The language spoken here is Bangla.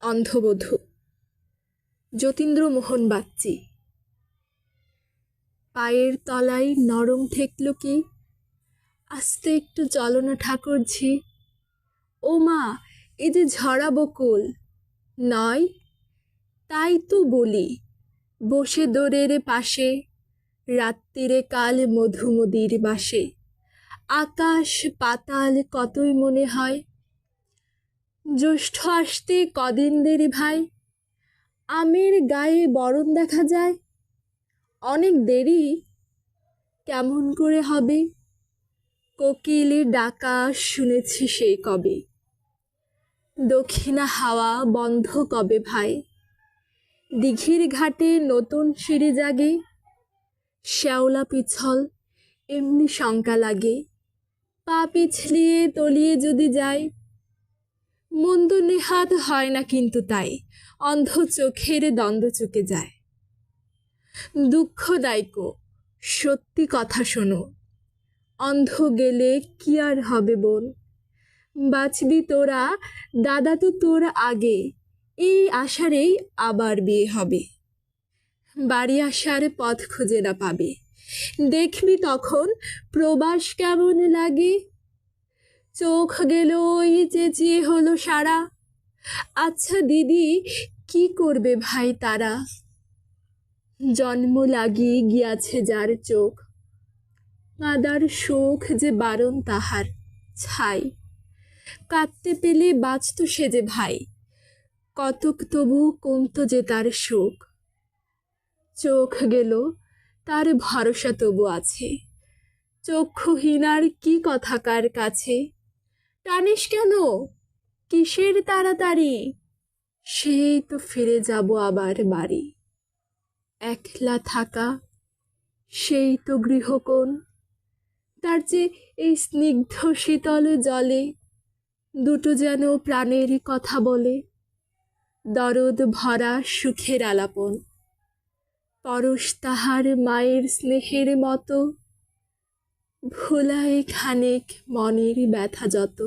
অন্ধবধূ যতীন্দ্রমোহন বাগচি। পায়ের তলায় নরম ঠেকল কি, আস্তে একটু চলো না ঠাকুরঝি। ও মা, এ যে ঝরা বকুল নয়, তাই তো বলি বসে দোরের পাশে, রাত্রিরে কাল মধুমদির বাসে। আকাশ পাতাল কতই মনে হয়, জ্যৈষ্ঠ আসতে কদিন দেরি ভাই। আমের গায়ে বরণ দেখা যায়, অনেক দেরি কেমন করে হবে। কোকিলের ডাকা শুনেছি সেই কবে, দক্ষিণা হাওয়া বন্ধ কবে ভাই। দিঘির ঘাটে নতুন সিঁড়ি জাগে, শ্যাওলা পিছল এমনি শঙ্কা লাগে। পা পিছলিয়ে তলিয়ে যদি যায়, মন্দ নেহাত হয় না কিন্তু তাই, অন্ধ চোখের দ্বন্দ্ব চুকে যায়। দুঃখদায়ক সত্যি কথা শোনো, অন্ধ গেলে কি আর হবে বোন। বাঁচবি তোরা, দাদা তো তোর আগে, এই আশারেই আবার বিয়ে হবে। বাড়ি আসার পথ খুঁজে না পাবে, দেখবি তখন প্রবাস কেমন লাগে। চোখ গেল ওই চেঁচিয়ে হলো সারা, আচ্ছা দিদি কি করবে ভাই তারা। জন্ম লাগিয়ে গিয়াছে যার চোখ, কাদার সুখ যে বারণ তাহার ছাই। কাঁদতে পেলে বাঁচত সে যে ভাই, কতক তবু কমতো যে তার সুখ। চোখ গেল তার ভরসা তবু আছে, চক্ষুহীনার কি কথা কার কাছে। টানিস কেন, কিসের তাড়াতাড়ি, সেই তো ফিরে যাব আবার বাড়ি। একলা থাকা সেই তো গৃহকোণ, তার যে এই স্নিগ্ধ শীতল জলে দুটো যেন প্রাণের কথা বলে। দরদ ভরা সুখের আলাপন, পরশ তাহার মায়ের স্নেহের মতো, ভোলায় খানিক মনের ব্যথা যত।